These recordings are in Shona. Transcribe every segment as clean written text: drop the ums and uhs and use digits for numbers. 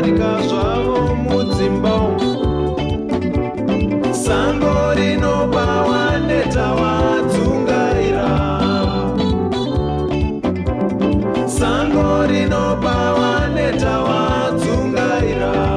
vika zvavo mudzimba. Sango rinobawa netawadzungaira. Sango rinobawa netawadzungaira.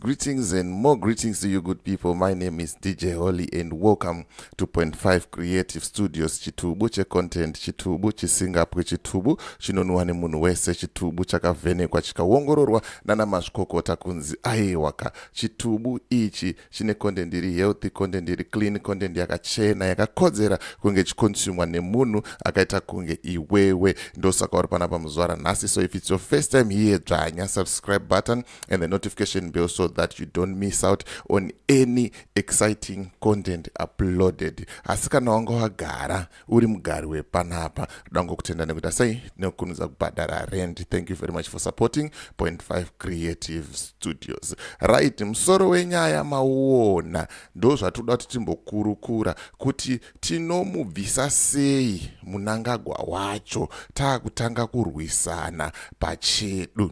Greetings, and more greetings to you good people. My name is DJ Holly and welcome to Point 5 Creative Studios. Chitubu che content, chitubu chisingapo chitubu chinonwa nemunhu wese, chitubu chakavhenekwa chikaongororwa nana mazvikokota kunzi aiwaka. Chitubu ichi chine content iri healthy, content iri clean, content yakachena yakakodzera kunge chikonsumwa nemunhu akaita kunge iwewe. Ndosaka uri panapa muzuva ranhasi. So if it's your first time here, dzvanya subscribe button and the notification bell so that you don't miss out on any exciting content uploaded. Asi kana wanga wagara uri mugari wepanapa, dango kutenda nekuita sei nekukunudza kubhadhara rent. Thank you very much for supporting Point 5 Creative Studios. Right, musoro wenyaya mauona. Ndo zvatoda kuti timbokurukura kuti tinomubvisa sei Mnangagwa Wacho Tatotanga Kurwisana Pachedu.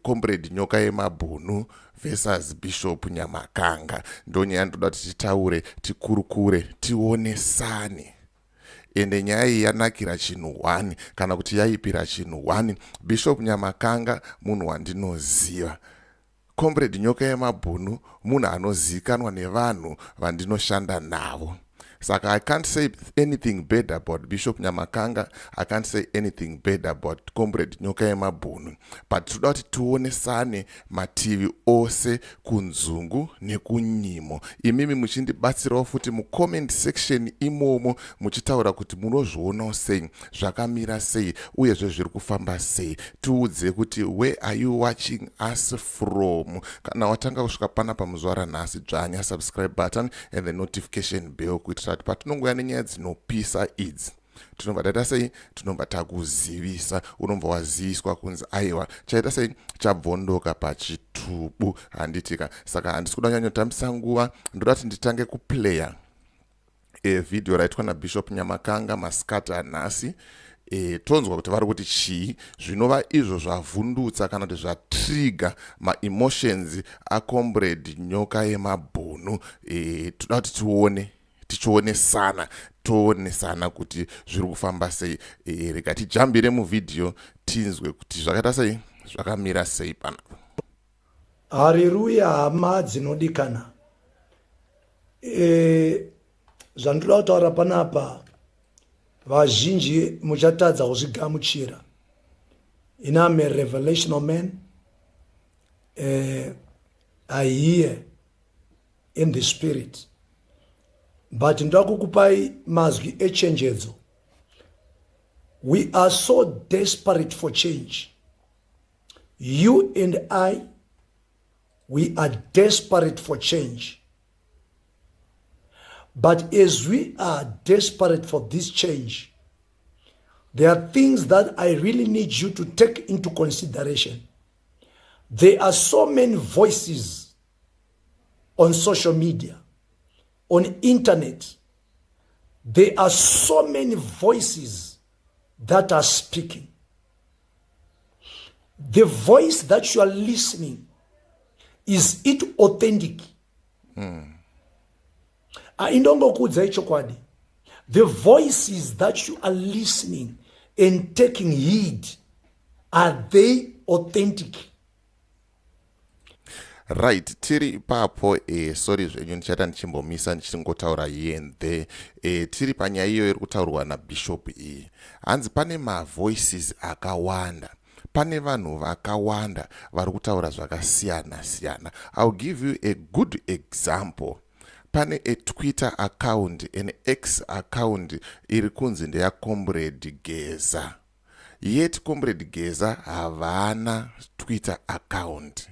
Cde Nyokayemabhunu versus Bishop Nyamakanga. Ndonyaya ndoda kuti titaure, tikurukure, tionesane. Ende nyaya iyi yanakira chinhu 1 kana kuti yaipira chinhu 1. Bishop Nyamakanga munhu wandinoziva. Cde Nyokayemabhunu munhu anozikanwa nevanhu vandinoshanda navo. Saka I can't say anything bad about Bishop Nyamakanga. I can't say anything bad about Cde Nyokayemabhunu. But toda kuti tionesane mativi ose kunzungu nekunyimo. Imimi muchindibatsirawo futi mu comment section imomo muchitaura kuti munozvionawo sei, zvakamira sei, uye zviri kufamba sei. Tiudze kuti where are you watching us from? Kana watanga kusvika panapa muzuva ranhasi, dzvanya subscribe button and the notification bell kuitira kuti patinongouya nenyaya dzinopisa idzi tinobva taita sei, tinobva takuzivisa, unobva waziviswa kunzi aiwa chaita sei chabvondoka pachitubu handitika. Saka handisi kuda kunyanyotambisa nguva, ndoda kuti nditange kuplaya video raitwa naBishop Nyamakanga masikati anhasi. Tonzwa kuti vari kuti chii zvinova izvo zvavhundutsa kana kuti zvatrigger ma-emotions aCde Nyokayemabhunu. Toda kuti tionesana kuti zviri kufamba sei. Rega tijambire muvidhio tinzwe kuti zvakaita sei, zvakamira sei panapa. Haleluya hama dzinodikana. Zvandoda kutaura panapa vazhinji muchatadza kuzvigamuchira. I'm a revelational man. I hear in the spirit. But ndoda kukupai mazwi echenjedzo. We are so desperate for change. You and I, we are desperate for change. But as we are desperate for this change, there are things that I really need you to take into consideration. There are so many voices on social media, on internet. There are so many voices that are speaking. the voice that you are listening, is it authentic? Indongokuudza ichokwadi. The voices that you are listening and taking heed, are they authentic? Right, tiri ipapo sorry zvenyu ndichata ndichimbomisa ndichingotaura yenze tiri panyaya iyo iri kutaurwa naBishop iyi. Hanzi pane mavoices akawanda, pane vanhu vakawanda vari kutaura zvakasiyana siyana. I'll give you a good example. Pane a Twitter account, an X account iri kunzi ndeya Comrade Geza. Yet Comrade Geza havana Twitter account.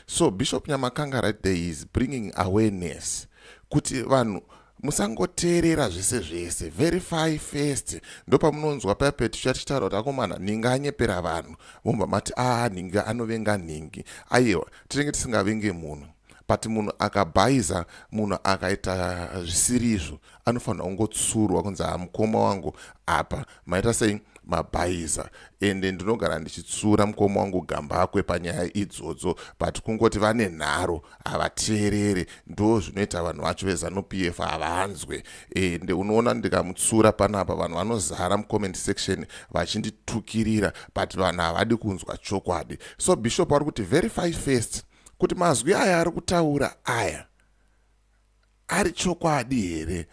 So Bishop Nyamakanga right there is bringing awareness kuti vanhu musangoteerera zvese zvese, verify first. Ndopa munonzwa paya tichitaura kuti akomana ninga anyepera vanhu vomba mati ninga anovenga ningi. Aiwa, tinenge tisingavenge munhu, but munhu akabhaiza, munhu akaita zvisirizvo, anofanira kungotsurwa kunzi mukoma wangu apa maita sei mabhaiza, ende ndinogara ndichitsura mukoma wangu gambakwe panyaya idzodzo, but kungoti vane nharo havateerere, ndo zvinoita vanhu vacho veZANU-PF havanzwe. Ende unoona ndikamutsura panapa vanhu vanozara mucomment section vachinditukirira, but vanhu havadi kunzwa chokwadi. So Bishop ari kuti verify first kuti mazwi aya ari kutaura aya ari chokwadi here,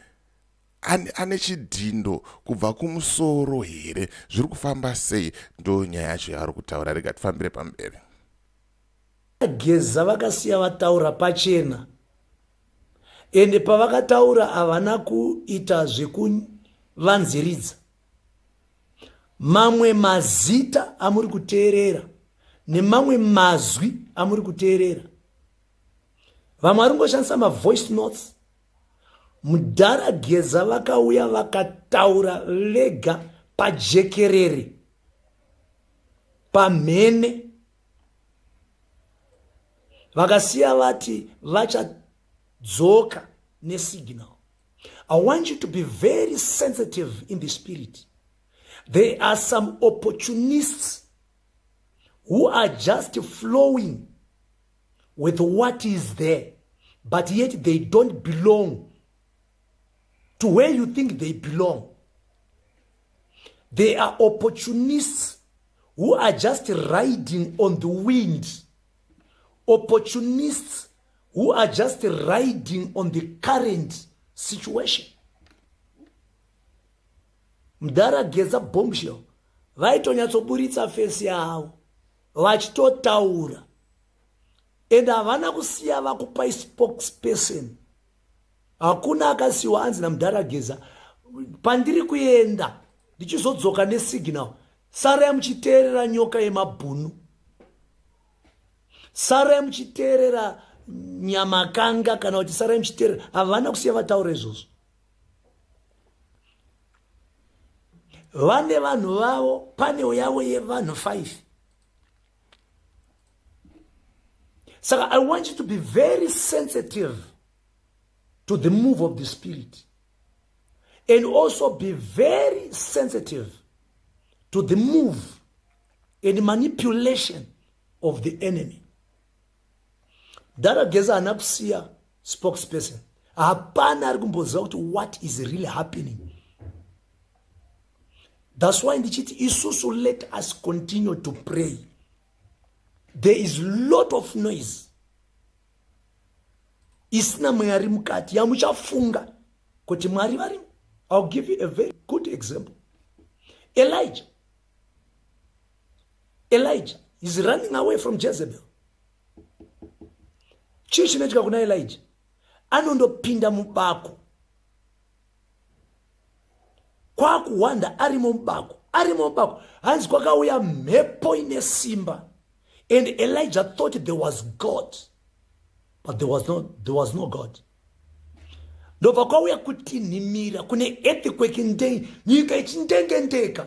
ane chidhindo kubva kumusoro here, zviri kufamba sei. Ndo nyaya yacho yaari kutaura. Rega tifambire pamberi. Geza vakasiya vataura pachena, ende pavakataura havana kuita zvekuvanziridza. Mamwe mazita amuri kuteerera nemamwe mazwi amuri kuteerera, vamwe vari kungoshandisa mavoice notes. Mudhara Geza vakauya vakataura vega pajekerere, pamhene, vakasiya vati vachadzoka nesignal. I want you to be very sensitive in the spirit. There are some opportunists who are just flowing with what is there, but yet they don't belong to where you think they belong. They are opportunists who are just riding on the wind. Opportunists who are just riding on the current situation. Mudhara Geza bombshell vaitonyatsoburitsa fesi yavo vachitotaura, and havana kusiya vakupai spokesperson. Hakuna akasiwa hanzi naMudhara Geza, pandiri kuenda ndichizodzoka nesignal, sarai muchiteerera Nyokayemabhunu, sarai muchiteerera Nyamakanga, kana kuti sarai muchiteerera. Havana kusiya vataura izvozvo. Vane vanhu vavo, paneo yavo yevanhu 5. Saka I want you to be very sensitive to the move of the Spirit, and also be very sensitive to the move and manipulation of the enemy. Mudhara Geza haana kusiya spokesperson. Hapana ari kumboziva kuti what is really happening. That's why ndichiti isusu, let us continue to pray. There is a lot of noise. Isina mwari mukati yamuchafunga kuti mwari vari. I'll give you a very good example. Elijah is running away from Jezebel. Chii chinoitika kuna Elijah? Anondopinda mubako, kwakuwanda arimo mubako, hanzi kwakauya mhepo ine simba, and Elijah thought there was God, but there was no God. Ndobva kwauya kutinhimira, kune earthquake nyika ichindengendeka.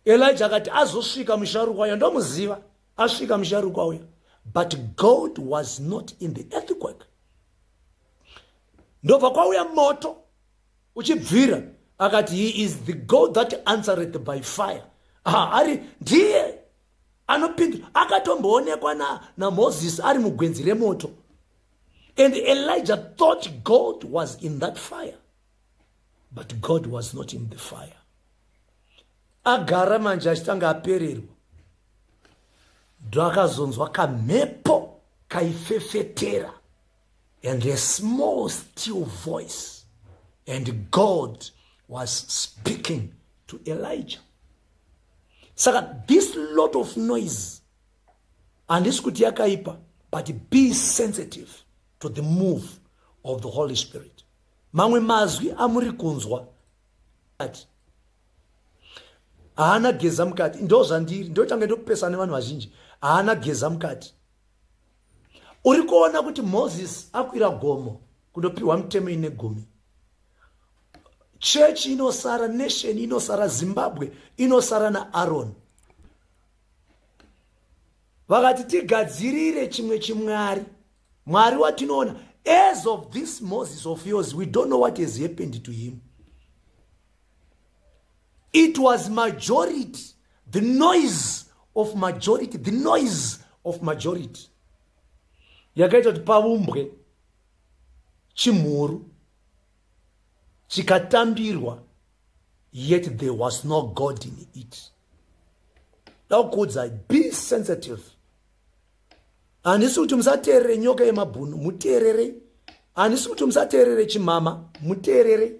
Elijah akati azosvika musharuka uya, ndomuziva asvika musharuka uya, but God was not in the earthquake. Ndobva kwauya moto uchibvira, akati he is the God that answereth by fire. ari ndiye anopindura. Akatomboonekwa naMoses ari mugwenzi remoto. And Elijah thought God was in that fire. But God was not in the fire. Agara manje achitanga apererwa. Ndakazonzwa kamhepo kaifefetera. And a small still voice. And God was speaking to Elijah. Saka this lot of noise, and this kuti yakaipa, but be sensitive to the move of the Holy Spirit. Mamwe mazwi amuri kunzwa ati haana geza mukati. Ndozvandiri ndotanga ndopesa nevanhu vazhinji. Haana geza mukati. Uri kuona kuti Moses akwira gomo kundopiwa mutemo ine gumi. Church inosara, nation inosara, Zimbabwe inosara naAaron. Vakati tigadzirire chimwe chimwari. Mwari watinoona. As of this Moses of yours, we don't know what has happened to him. It was majority. The noise of majority. The noise of majority. Yakaita kuti paumbwe chimhuru chikatambirwa, yet there was no God in it. Now could I be sensitive? Handisi kuti musateerere nyoka yemabhunu, muteerere. Handisi kuti musateerere chimama, muteerere.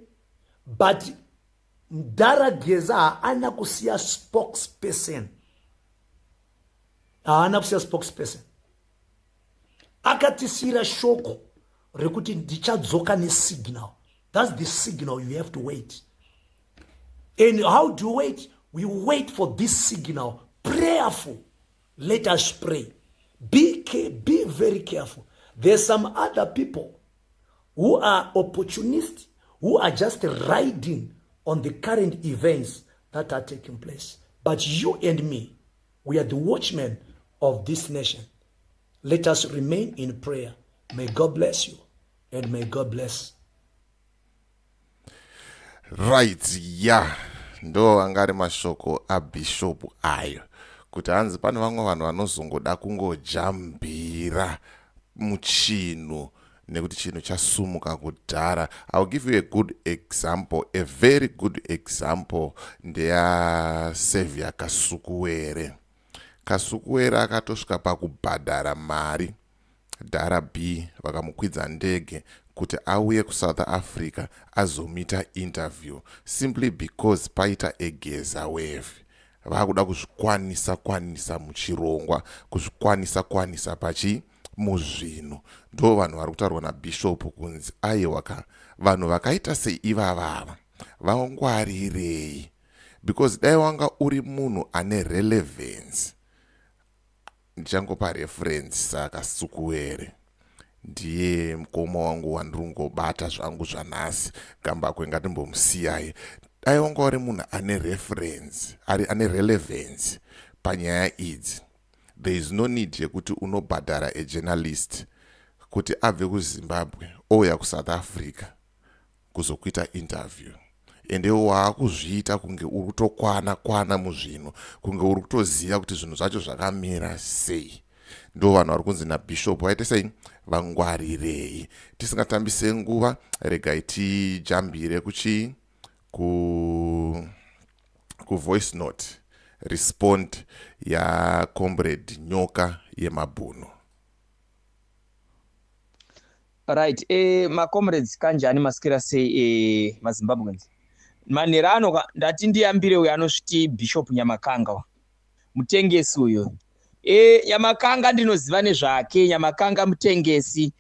But Ndarageza haana kusiya spokesperson. Haana kusiya spokesperson. Akatisira shoko rekuti ndichadzoka nesignal. That's the signal you have to wait. And how do you wait? We wait for this signal. Prayerful. Let us pray. Be very careful. There's some other people who are opportunists, who are just riding on the current events that are taking place. But you and me, we are the watchmen of this nation. Let us remain in prayer. May God bless you and may God bless. Right, yeah. Ndo angari mashoko a bishop ayo. Kuti hanzi pane vamwe vanhu vanozongoda kungojambira muchino nekuti chino chasumuka kudhara. I'll give you a good example, a very good example ndeya Savior Kasukuwere. Kasukuwere akatosvika pakubhadhara mari dhara B vakamukwidza ndege kuti auye kuSouth Africa azomita interview simply because paita egeza wave. Vakuda kuzvikwanisa muchirongwa, kuzvikwanisa pachi muzvino. Ndo vanhu vari kutaurwa naBishop kunzi aiwaka vanhu vakaita sei ivava vangwarirei, because dai wanga uri munhu ane relevance. Ndichangopa reference saka Sukuwere ndiye mukoma wangu wandingobata zvangu zvanhasi gamba kwengatimbomusiyai. Dai wanga uri munhu ane reference, ane relevance panyaya idzi, there is no need yekuti unobhadhara a journalist kuti abve kuZimbabwe ouya kuSouth Africa kuzokuita interview. Ende waakuzviita kunge uri kutokwana muzvino, kunge uri kutoziva kuti zvinhu zvacho zvakamira sei. Ndo vanhu vari kunzi naBishop waite sei vangwarirei. Tisingatambise nguva, regai tijambire ku voice note respond ya comrade Nyokayemabhunu. Right, ma comrades kanjani masikira sei maZimbabweans. Manherano ndati ndiyambire uyo anosviti Bishop Nyamakanga mutengesi uyo. Nyamakanga ndinoziva nezvake. Nyamakanga mutengesi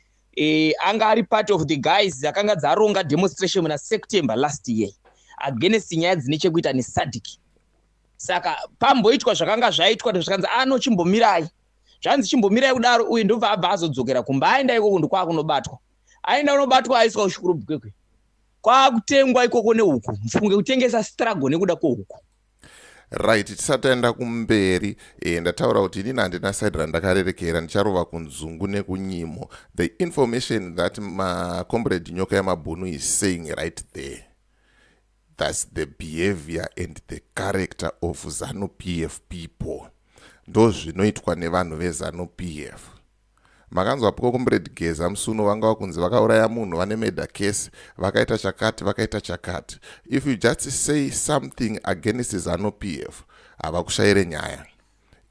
anga ari part of the guys akanga dzaronga demonstration muna September last year against nyaya dzine chekuita neSADC. Saka pamboitwa zvakanga zvaitwa zvakanzi chimbomirai. Zvanzi chimbomirai kudaro uyu ndobva abva azodzokera kumba. Aenda ikoko ndokwa kunobatwa. Aenda kunobatwa aiswa kushukuru bwekwe. Kwakutengwa ikoko nehuku. Mfunge kutengesa struggle nekuda kwohuku. Right, tisataenda kumberi ndataura kuti inini handina side randakarerekera, ndicharova kunzungu nekunyimo. The information that my comrade Nyokayemabhunu is saying right there, That's the behavior and the character of ZANU-PF people. Ndo zvinoitwa nevanhu veZANU-PF. Makanzwa poko Comrade Geza Musuno vanga vakunzi vakauraya munhu vane murder case vakaita chakati. If you just say something against ZANU-PF havakushaire nyaya.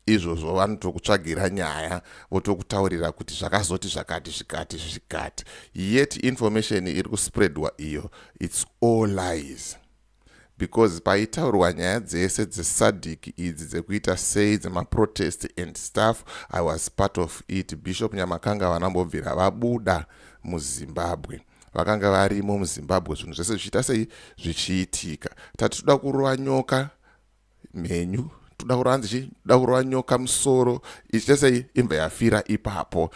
Izvozvo vanotokutsvagira nyaya votokutaurira kuti zvakazoti zvikati. Yet information iri kuspreadwa iyo, it's all lies. Because paitaurwa nyaya dzese dzesadiki idzi dzekuita sei dzemaprotest and stuff, I was part of it. Bishop Nyamakanga vanambobvira vabuda muZimbabwe, vakanga varimo muZimbabwe zvinhu zvese zvichiita sei zvichiitika. Tati toda kurova nyoka mhenyu, toda kurova nyoka musoro, ichiita sei imva yafira ipapo.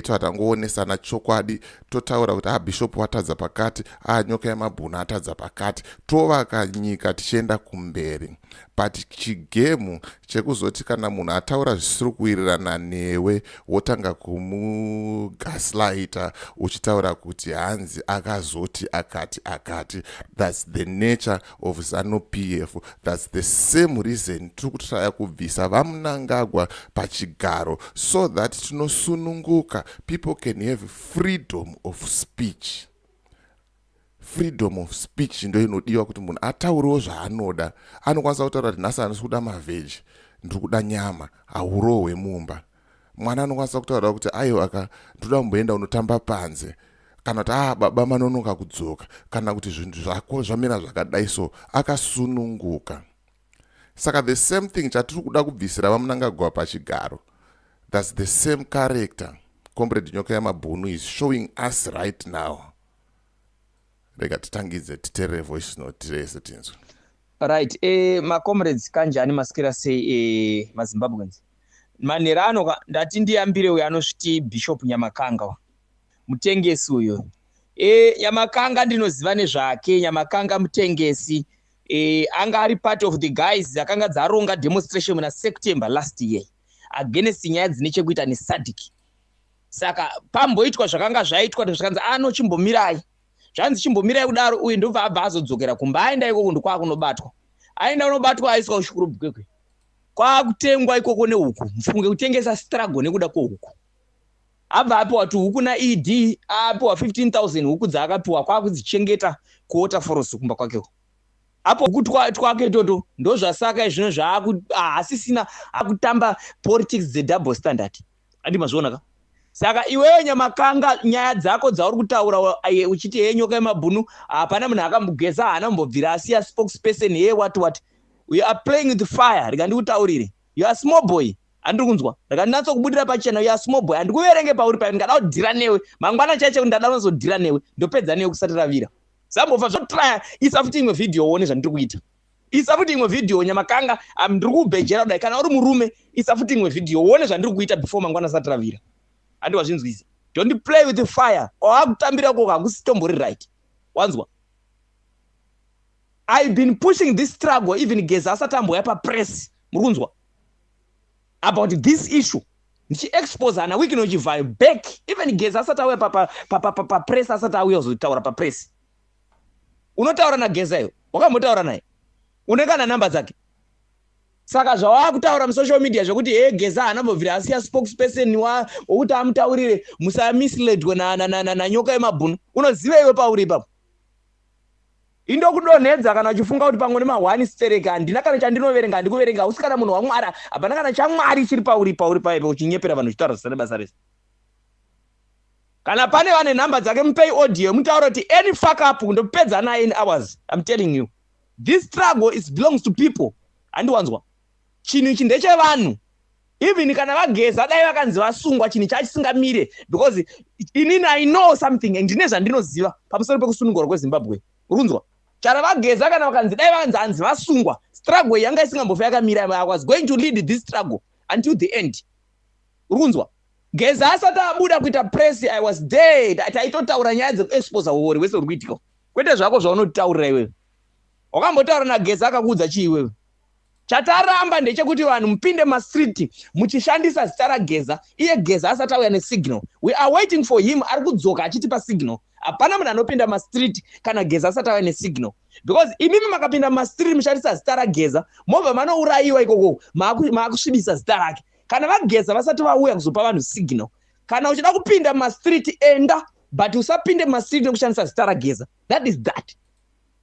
Totangoonesa chokwadi, totaura kuti bishop watadza pakati, Nyokayemabhunu atadza pakati, tovaka nyika tichienda kumberi. But chigemu chekuzoti kana munhu ataura zvisiri kuwirirana newe wotanga kumugaslighta uchitaura kuti hanzi akazoti akati. That's the nature of ZANU-PF. That's the same reason tiri kutraya kubvisa vaMnangagwa pachigaro, so that tinosununguka, people can have freedom of speech. Freedom of speech ndo inodiwa kuti munhu ataurewo zvaanoda. Anokwanisa kutaura kuti nhasi handisi kuda mavheji, ndiri kuda nyama, haurohwe mumba. Mwana anokwanisa kutaura kuti aiwa ndoda kumboenda unotamba panze, kana kuti baba manonoka kudzoka, kana kuti zvinhu zvako zvamira zvakadai, so akasununguka. Saka the same thing chatiri kuda kubvisira vaMnangagwa pachigaro, that's the same character Comrade Nyokayemabhunu is showing us right now. Rega titangidze titere voice note rese tinzwe. Right, comrades kanjani masikira sei maZimbabweans. Manherano ndati ndiyambire uyo anosviti Bishop Nyamakanga mutengesi uyo. Nyamakanga ndinoziva nezvake, Nyamakanga mutengesi. Anga ari part of the guys akanga dzaronga demonstration muna September last year against nyaya dzine chekuita nesadiki. Saka pamboitwa zvakanga zvaitwa zvakanzi anochimbomirai. Zvanzi chimbomirai kudaro uyu ndobva abva azodzokera kumba, aenda ikoko ndokwakunobatwa. Aenda unobatwa aiswa kuShukurubwekwe. Kwakutengwa ikoko nehuku. Mfunge kutengesa struggle nekuda kwehuku. Abva apiwa huku naED, apiwa 15,000 huku dzaakapiwa kwakudzichengeta kuwater forest kumba kwakeko. Apo huku twake toto ndozvasaka zvino asisina akutamba politics the double standard. Andi mazviona ka? Saka iwewe Nyamakanga nyaya dzako dzauri kutaura uchiti Nyokayemabhunu hapana munhu akambogeza, hana mbobvira asiya spokesperson what. We are playing with the fire. Rika ndikutaurire. You are small boy. Andiri kunzwa. Rika ndinatsokubudira pachena, you are small boy. Andikuverenge pauri pa ndingada kudhira newe. Mangwana chache ndada kuzodhira newe. Ndopedza newe kusati ravira. Zambobva zvotraya isa futi imwe video uone zvandiri kuita. Isa futi imwe video Nyamakanga ndiri kubhejera kudai kana uri murume isa futi imwe video uone zvandiri kuita before mangwana asati ravira. Andi wazvinzwisa. Don't play with the fire. Wakutambira koko hakusitombori right. Wanzwa. I've been pushing this struggle even Geza asati amboya papress. Murunzwa. About this issue. Nichi expose ana wiki nochivhayo back. Even Geza asati auya pa press asati auya kuzotaura pa press. Unotaura na Geza yo. Wakambotaura naye. Unekana namba dzake. Saka zvawakutaura musocial media zvokuti Geza anambobvira asiya spokesperson wokuti amutaurire musamisledwe na Nyokayemabhunu. Unoziva iwe pauri ipapo. Indokudonhedza kana uchifunga kuti pamwe nema1 stereka handina kana chandinoverenga ndikuverenga usikana munhu waMwari hapana kana chaMwari chiri pauri paipo uchinyepera vanhu uchitaura zvisina basa rese. Kana pane vane nhamba dzake mupei audio mutaura kuti any fuck up ndopedza naye in hours. I'm telling you. This struggle belongs to people. Andiwanzwa. Chinhu ichi ndechevanhu. Even kana vaGeza dai vakanzi vasungwa chinhu chachisingamire because inini I know something and ndine zvandinoziva pamusoro pekusunungurwa kweZimbabwe. Urunzwa. Chara vaGeza kana vakanzi dai vakanzi vasungwa struggle yanga isingambofa yakamira. I was going to lead this struggle until the end. Urunzwa. Geza asati abuda kuita press I was dead. Taitotaura nyaya dzekuexpose uori wese uri kuitika. Kwete zvako zvaunotaurira iwewe. Wakambotaura naGeza akakuudza chii iwewe? chataramba ndechekuti vanhu mupinde mastreet muchishandisa zita rageza, iye Geza asati auya nesignal. We are waiting for him, ari kudzoka achitipa signal. Hapana munhu anopinda mastreet kana Geza asati auya nesignal, because imimi makapinda mastreet mushandisa zita rageza, movha manourayiwa ikoko, maakusvibisa zita rake. Kana vaGeza vasati vauya kuzopa vanhu signal, kana uchida kupinda mastreet enda, but usapinde mastreet nekushandisa zita rageza. That is that.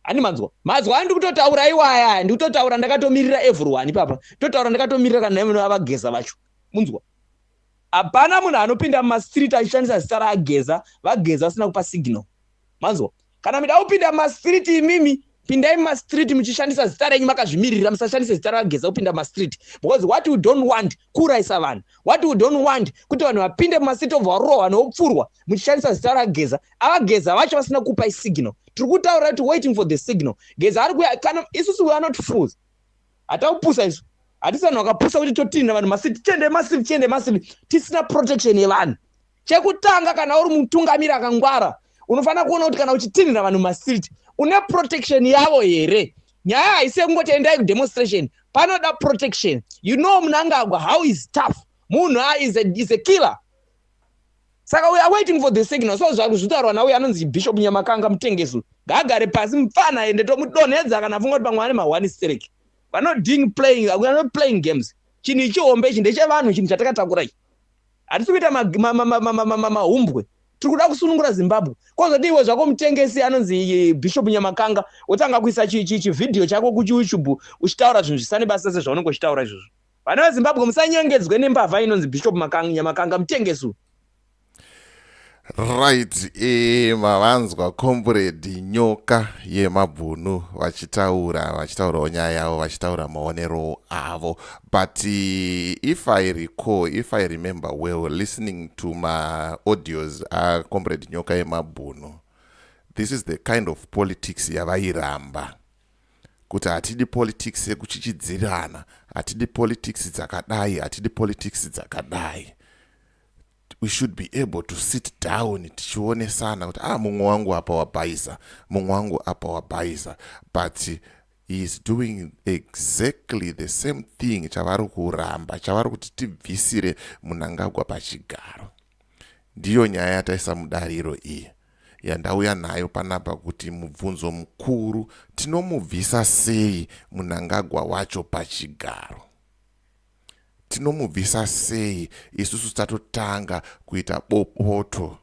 Ani mazwa andi kutotaura iwaya, ndi kutotaura ndakatomirira everyone papa, totaura ndakatomirira kana nemi vaGeza vacho. Munzwa, hapana munhu anopinda mastreet achishandisa zita rageza, vaGeza asina kupa signal. Manzwa, kana mida kupinda mastreet imimi, pindai mastreet muchishandisa zita renyu makazvimirira, musashandise zita rageza kupinda mastreet, because what you don't want kuuraisa vanhu, what you don't want kuti vanhu vapinde mastreet of varohwa neupfurwa muchishandisa zita rageza. AvaGeza vacho vasina kupa signal. Tiri kutaura kuti waiting for the signal. Geza ari kuya, kana isusu we are not fools. Hatakupusa isu, hatisi vanhu vakapusa kuti totinda vanhu mastreet, tiende mastreet tisina protection yevanhu. Chekutanga, kana uri mutungamiri akangwara, unofanira kuona kuti kana uchitinda vanhu mastreet une protection yavo here. Nyaya haisi kungoti endai kudemonstration, panoda protection. You know Mnangagwa how is tough. Munhu is a killer. Saka we are waiting for the signal. So zvakuzvitarwa nawe anonzi Bishop Nyamakanga mutengesu, ngagare pasi mufana ende tomudonhedza kana funga kuti pamwe ane ma1 strike. We are not playing games. Chinhu ichihombe ichi ndechevanhu, chinhu chatakatakurai. Hatisi kuita mahumbwe. Tiri kuda kusunungura Zimbabwe. Kozodiwe zvako mutengesi anonzi Bishop Nyamakanga, otanga kuisa chividhio chako kuYouTube uchitaura zvinhu zvisane basa sezvaunenge uchitaura izvozvo. Vana veZimbabwe musanyengedzwe nembavha inonzi Bishop Nyamakanga mutengesu. Right, mavanzwa Cde Nyokayemabhunu vachitaurawo nyaya yavo, vachitaura maonero avo. But if I remember well, listening to my audios, Cde Nyokayemabhunu, this is the kind of politics yavairamba. Kuti hatidi politics yekuchichidzirana, hatidi politics dzakadai, hatidi politics dzakadai. We should be able to sit down tichionesana kuti mumwe wangu apa wabhaisa, but he is doing exactly the same thing chavari kuramba, chavari kuti tibvisire Mnangagwa pachigaro. Ndiyo nyaya yataisa mudariro iyi yandauya nayo panapa, kuti mubvunzo mukuru, tinomubvisa sei Mnangagwa Wacho pachigaro? Tinomubvisa sei isusu tatotanga kuita bopoto?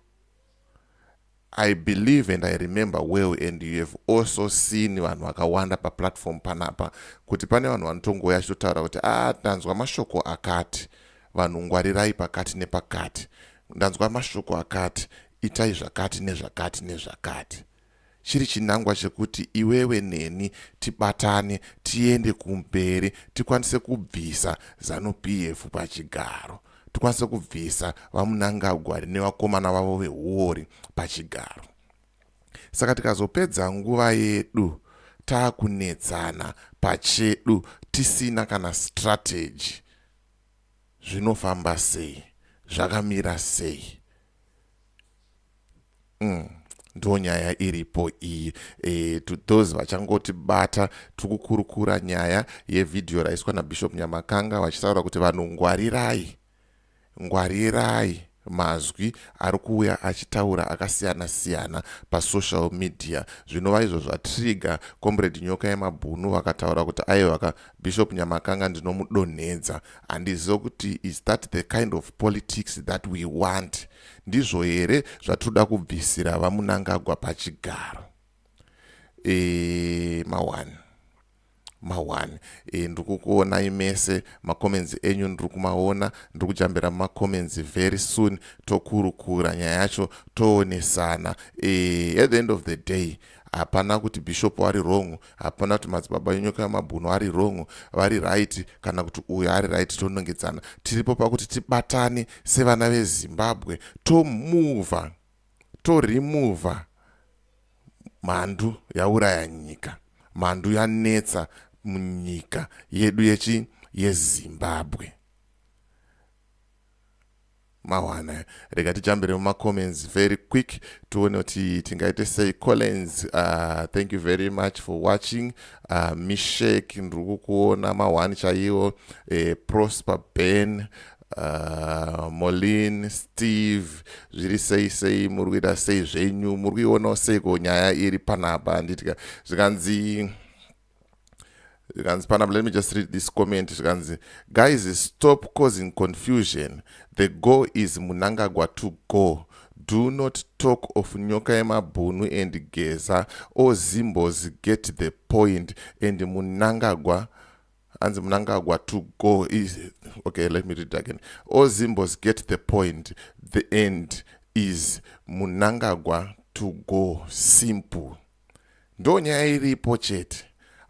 I believe and I remember well, and you have also seen vanhu vakawanda paplatform panapa, kuti pane vanhu vanotongoya achitotaura kuti ndanzwa mashoko akati, vanhu ngwarirai pakati nepakati, ndanzwa mashoko akati, itai zvakati nezvakati nezvakati. Chiri chinangwa chekuti iwewe neni tibatane, tiende kumberi, tikwanise kubvisa ZANU-PF pachigaro, tikwanise kubvisa vaMnangagwa nevakomana vavo vehuori pachigaro. Saka tikazopedza nguva yedu taakunetsana pachedu tisina kana strategy, zvinofamba sei? Zvakamira sei? Ndo nyaya iripo iyi. To those vachangotibata, tikukurukura nyaya yevidhio raiswa naBishop Nyamakanga vachitaura kuti vanhu ngwarirai mazwi ari kuuya achitaura akasiyana siyana pasocial media. Zvinova izvo zvatrigger Cde Nyokayemabhunu vakataura kuti aiwa Bishop Nyamakanga ndinomudonhedza. Handizivo kuti is that the kind of politics that we want? Ndizvo here zvatoda kubvisira vaMnangagwa pachigaro? mawani ndikukuona imese makomenzi enyu ndikumaona, ndikujambira makomenzi very soon, tokurukura nyaya yacho, toonesana. At the end of the day, hapana kuti Bishop wari wrong, hapana kuti madzibaba eNyokayemabhunu wari wrong, vari right, kana kuti uyu ari right. Tonongedzana, tiripo pakuti tibatane sevana veZimbabwe, toremuva mhandu yauraya nyika, mhandu yanetsa munyika yedu yeZimbabwe. mawana. Rega tijambire muma comments very quick tuone kuti tingaite sei. Collins, thank you very much for watching. Mishek ndiri kuona mawani chaiwo. Prosper Ben, Molin, Steve, zviri sei muri kuita sei zvenyu, muri kuionawo seiko nyaya iri panapa nditika zvikanzi panapa. Let me just read this comment. Zvikanzi, guys, stop causing confusion. The goal is Mnangagwa to go. Do not talk of Nyokayemabhunu and Geza. All Zimbos get the point. And Mnangagwa to go is okay. Let me read it again. All Zimbos get the point. The end is Mnangagwa to go. Simple. Ndo nyaya iripo chete.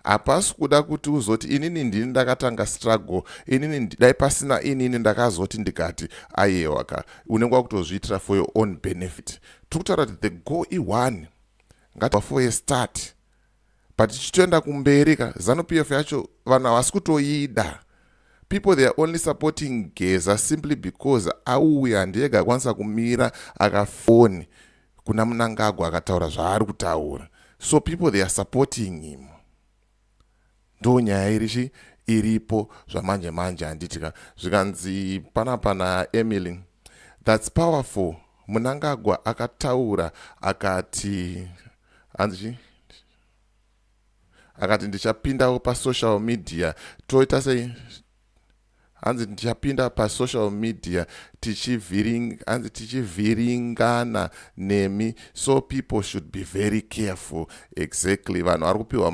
Hapasi kuda kuti uzoti inini ndini ndakatanga struggle, inini dai pasina inini ndakazoti ndikati ayewaka. Unenge wakutozviitira for your own benefit. Tikutaura kuti the goal i1 ngati for a start. But tichitoenda kumbereka ZANU-PF yacho vanhu havasi kutoida. People, they are only supporting Geza simply because auya ndiyega akwanisa kumira akafoni kuna Mnangagwa akataura zvaari kutaura. So people, they are supporting him. Ndo nyaya iripo zvamanje manje handitika. Zvikanzi pana Emily, that's powerful. Mnangagwa akataura akati ndichapindawo pa social media toita sei ndichapinda pa social media tichivhiringana nemi. So people should be very careful. Exactly. Vanhu vari kupiwa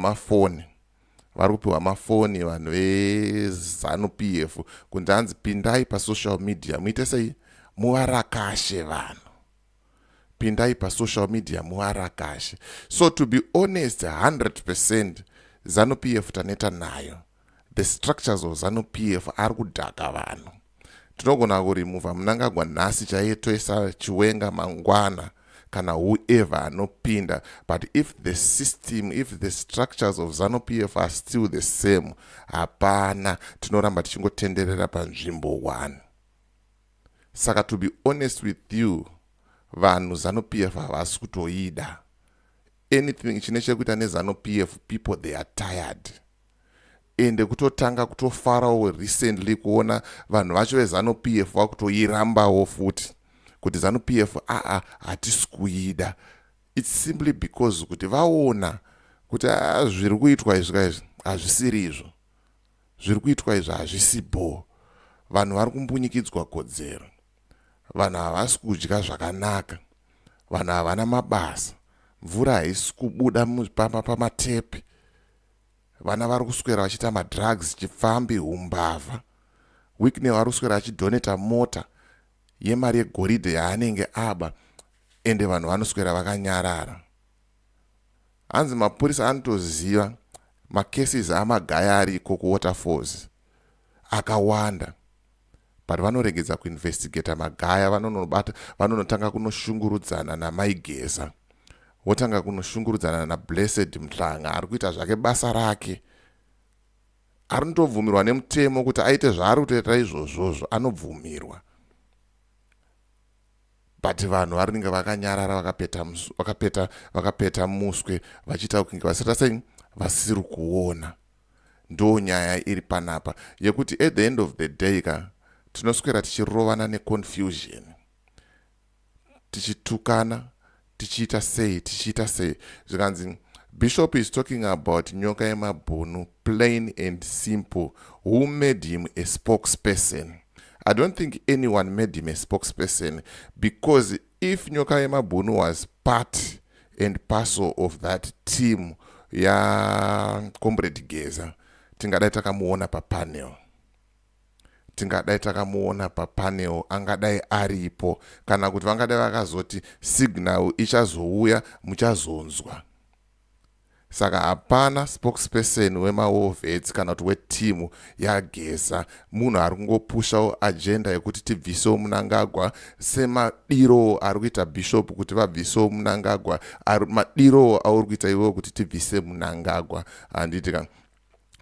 mafoni vanhu veZANU-PF kuti hanzi pindai pa social media muite sei muvarakashe vanhu. Pindai pa social media muvarakashe. So to be honest 100% ZANU-PF taneta nayo. The structures of ZANU-PF ari kudhaka vanhu. Tinogona kurimuva Mnangagwa nhasi chaiye toisa Chiwenga mangwana kana whoever anopinda. But if the system, if the structures of ZANU-PF are still the same, hapana tinoramba tichingotenderera panzvimbo 1. Saka to be honest with you, vanhu ZANU-PF havasi kutoida. Anything chine chekuita neZANU-PF, people they are tired. Ende kutotanga kutofarawo recently kuona vanhu vacho veZANU-PF vakutoirambawo futi kuti ZANU-PF hatisi kuida. It's simply because kuti vaona kuti zviri kuitwa izvi hazvisiri izvo. Zviri kuitwa izvi hazvisibo. Vanhu vari kumbunyikidzwa kodzero. Vanhu havasi kudya zvakanaka. Vanhu havana mabasa. Mvura haisi kubuda pamatepi. Vana vari kuswera vachiita madrugs, chifambi, umbavha. Weekney vari kuswera vachidoneta mota yemari yegoridhe yaanenge aba, ende vanhu vanoswera vakanyarara. Hanzi mapurisa anotoziva macases amagaya ariko kuwaterfalls akawanda, but vanoregedza kuinvestigata magaya. Vanonotanga kunoshungurudzana naMaigeza, wotanga kunoshungurudzana naBlessed Mhlanga ari kuita zvake basa rake. Arindobvumirwa nemutemo kuti aite zvaari kutoita izvozvozvo, anobvumirwa. But vanhu varinge vakanyarara vakapeta muswe vachiita kunge vasita sei vasiri kuona. Ndo nyaya iri panapa yekuti at the end of the day tinoswera tichirovana neconfusion, tichitukana, tichiita sei. Zvikanzi Bishop is talking about Nyokayemabhunu, plain and simple. Who made him a spokesperson? I don't think anyone made him a spokesperson, because if Nyokayemabhunu was part and parcel of that team ya Comrade Geza, tingadai takamuona pa panel, angadai aripo, kana kuti vangadai vakazoti signal ichazouya muchazonzwa. Saka hapana spokesperson wemaWolves kana kuti wetimu yaGeza. Munhu ari kungopushawo agenda yekuti tibvisewo Mnangagwa, semadiro ari kuita Bishop kuti vabvisewo Mnangagwa, madiro auri kuita iwewo kuti tibvise Mnangagwa. Handitika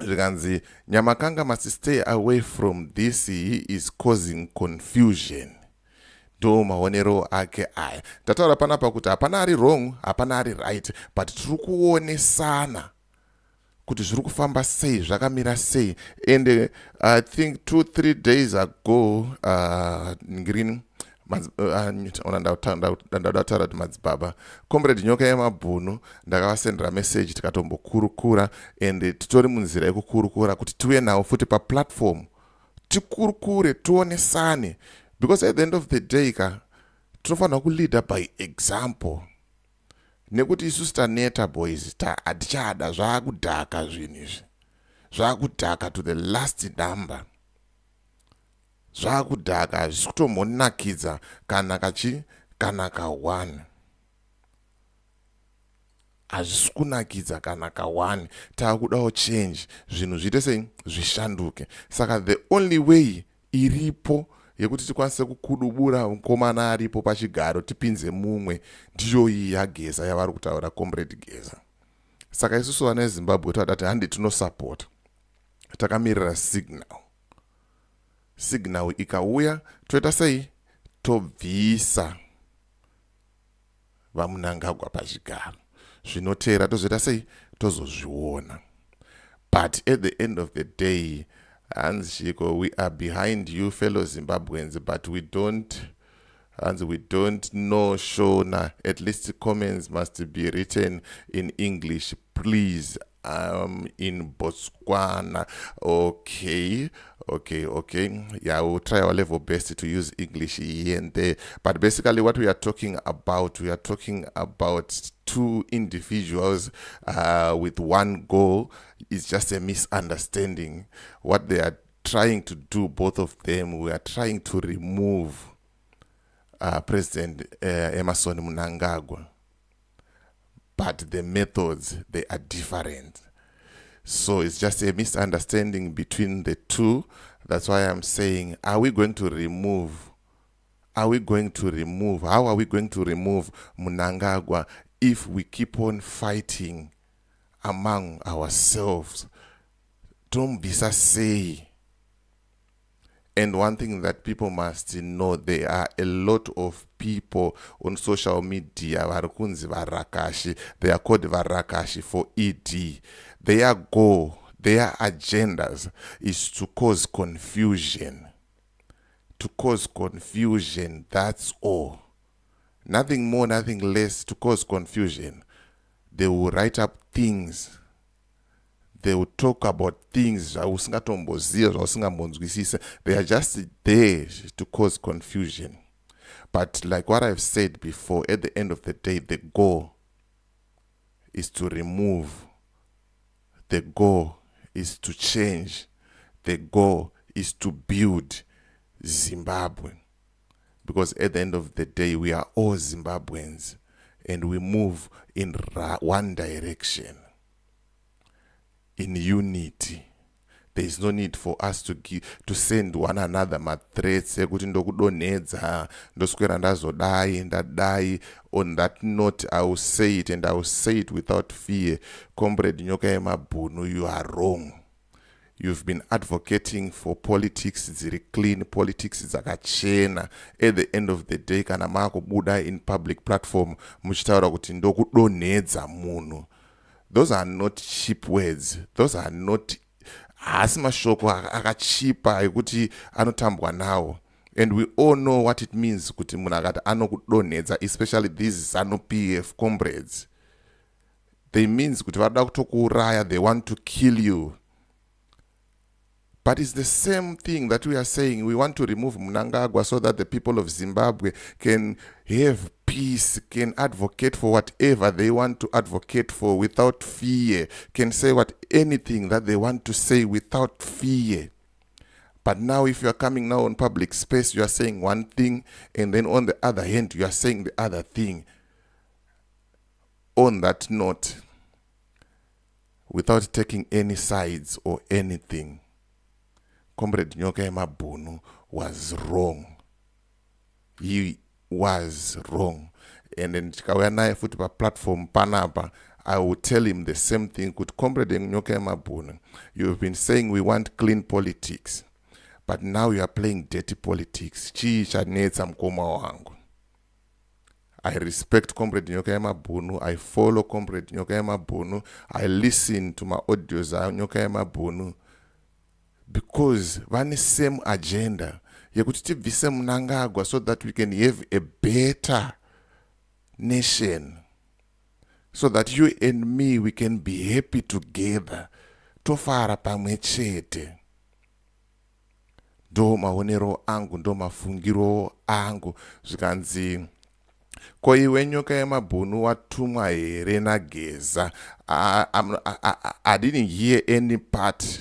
zvikanzi Nyamakanga must stay away from this, he is causing confusion. ndo maonero ake aya. Tataura panapa kuti hapana ari wrong, hapana ari right, but tiri kuonesana kuti zviri kufamba sei, zvakamira sei. And I think 2-3 days ago ngrini ndataura kuti madzibaba Cde Nyokayemabhunu ndakavasendera message tikatombokurukura, and titori munzira yekukurukura kuti tiuye nawo futi paplatform tikurukure tionesane, because at the end of the day tinofanira kuleader by example. Nekuti isusu taneta boys hatichada, zvakudhaka zvinhu izvi, zvakudhaka to the last number, zvakudhaka, hazvisi kutombonakidza kana kana ka1, hazvisi kunakidza kana ka1. Taakudawo change, zvinhu zviite sei, zvishanduke. Saka the only way iripo yekuti tikwanise kukudubura mukomana aripo pachigaro tipinze mumwe ndiyo iyi yaGeza yavari kutaura Comrade Geza. Saka isusu vana veZimbabwe tadati handi tinosupport, takamirira signal ikauya toita sei, tobvisa vaMnangagwa pachigaro. Zvinotera tozoita sei, tozozviona. But at the end of the day, Shiko, we are behind you fellow Zimbabweans, but we don't know Shona. At least comments must be written in English, please. In Botswana. Okay. Yeah, we'll try our level best to use English here and there. But basically what we are talking about two individuals with one goal. Is just a misunderstanding. What they are trying to do, both of them, we are trying to remove President Emmerson Mnangagwa. But the methods, they are different. So it's just a misunderstanding between the two. That's why I'm saying, are we going to remove? How are we going to remove Mnangagwa if we keep on fighting among ourselves? Tomubvisa Sei. And one thing that people must know, there are a lot of people on social media, varikunzi varakashi, they are called varakashi for ED. Their goal, their agendas is to cause confusion. To cause confusion, that's all. Nothing more, nothing less, to cause confusion. They will write up things. They will talk about things. They are just there to cause confusion. But like what I've said before, at the end of the day, the goal is to remove. The goal is to change. The goal is to build Zimbabwe. Because at the end of the day, we are all Zimbabweans. And we move in one direction. In unity. There is no need for us to send one another threats. On that note, I will say it, and I will say it without fear. Cde Nyokayemabhunu, you are wrong. You've been advocating for politics, ziri clean, politics zakachena. At the end of the day, kana makubuda in public platform, muchitaura kuti ndokudonedza munhu. Those are not cheap words. Those are not mashoko akachipa ekuti anotambwa nawo. And we all know what it means kuti munhu akati anokudonedza, especially these ZANU-PF comrades. They means kuti vada kutokuuraya, they want to kill you. But it's the same thing that we are saying. We want to remove Mnangagwa so that the people of Zimbabwe can have peace, can advocate for whatever they want to advocate for without fear, can say anything that they want to say without fear. But now if you are coming now on public space, you are saying one thing, and then on the other hand, you are saying the other thing. On that note, without taking any sides or anything, Cde Nyokayemabhunu was wrong. He was wrong. And then tikauya naye futi pa platform panapa, I will tell him the same thing. Cde Nyokayemabhunu, you've been saying we want clean politics, but now you are playing dirty politics. Chii chanetsa mukoma wangu. I respect Comrade Nyokayemabhunu. I follow Comrade Nyokayemabhunu. I listen to my audios za Nyokayemabhunu because vane same agenda yekuti tibvise Mnangagwa so that we can have a better nation, so that you and me, we can be happy together. Tofara pamwe chete. Ndo maonero angu, ndo mafungiro angu. Zvikanzi ko iwe Nyokayemabhunu watumwa here naGeza. I didn't hear any part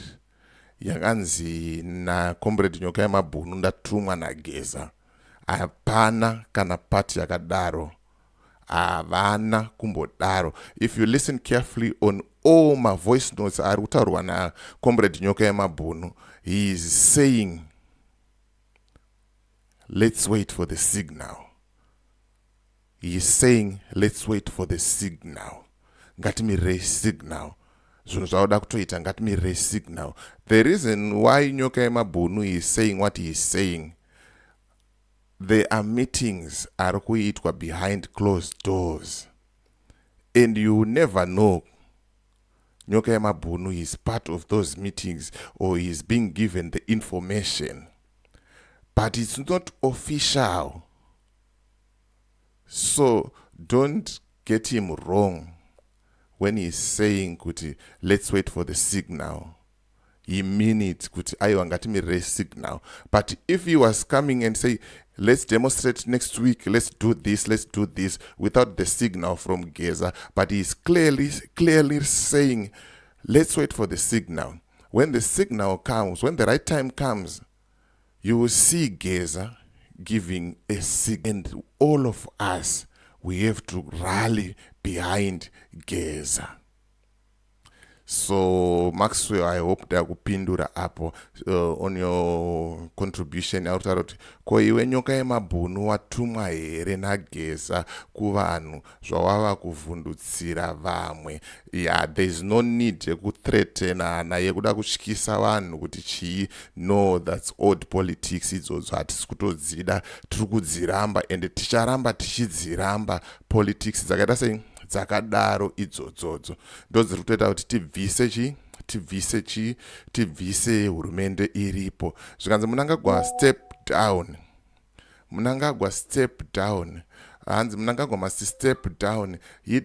yakanzi na Comrade Nyokayemabhunu ndatumwa naGeza. Hapana kana part yakadaro. Havana kumbodaro. If you listen carefully on all my voice notes ari kutaurwa na Comrade Nyokayemabhunu, he is saying, let's wait for the signal. He is saying, let's wait for the signal. Ngatimire signal. Zvinhu zvauda kutoita ngatimire signal. The reason why Nyokayemabhunu is saying what he is saying, there are meetings are kuitwa behind closed doors. And you never know Nyokayemabhunu is part of those meetings or is being given the information. But it's not official. So don't get him wrong when he's saying kuti let's wait for the signal. He mean it kuti aiwa ngatimire signal. But if he was coming and say let's demonstrate next week, let's do this without the signal from Geza, but he's clearly saying let's wait for the signal. When the signal comes, when the right time comes, you will see Geza giving a signal, and all of us, we have to rally behind Geza. So Maxwell, I hope that kupindura apo on your contribution. Ko iwe Nyokayemabhunu watumwa here naGeza kuvanhu zvawava kuvhundutsira vamwe. Yeah, there's no need yekuthreatenana yekuda kutyisa vanhu kuti chii. No, that's old politics. Idzodzo hatisi kutodzida, tiri kudziramba and ticharamba tichidziramba politics dzakaita sei dzakadaro idzodzodzo. Ndo dziri kutoita kuti tibvise hurumende iripo. Zvikanzi Mnangagwa step down. Hanzi Mnangagwa must step down. He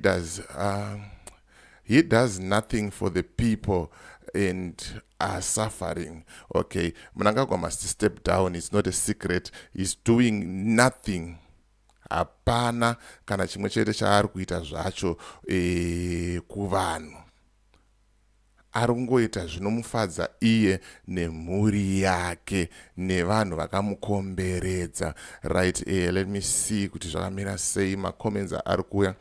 does nothing for the people and are suffering. Okay, Mnangagwa must step down. It's not a secret. He's doing nothing. Hapana kana chimwe chete chaari kuita zvacho kuvanhu. Ari kungoita zvinomufadza iye nemhuri yake nevanhu vakamukomberedza. Right, let me see kuti zvakamira sei macomments ari kuya.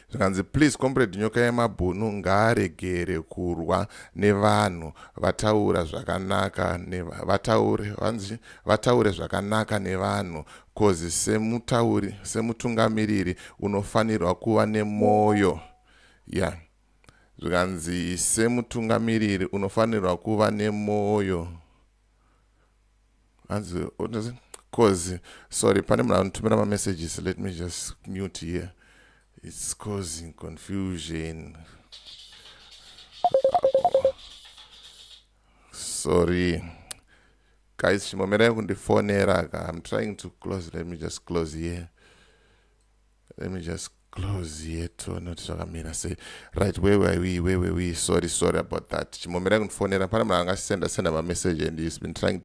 Zvikanzi please Comrade Nyokayemabhunu ngaaregere kurwa nevanhu, vataure zvakanaka nevanhu, cause semutungamiriri unofanirwa kuva nemoyo. Yeah. Zvikanzi semutungamiriri unofanirwa kuva nemoyo. Cause sorry, pane munhu anotumira ma messages, let me just mute here. It's causing confusion. Sorry. Guys, chimomerai kundifonera. I'm trying to close. Let me just close here. Right, where were we? Sorry about that. Chimomerai kundifonera. Pana munhu angasenda ma message and he's been trying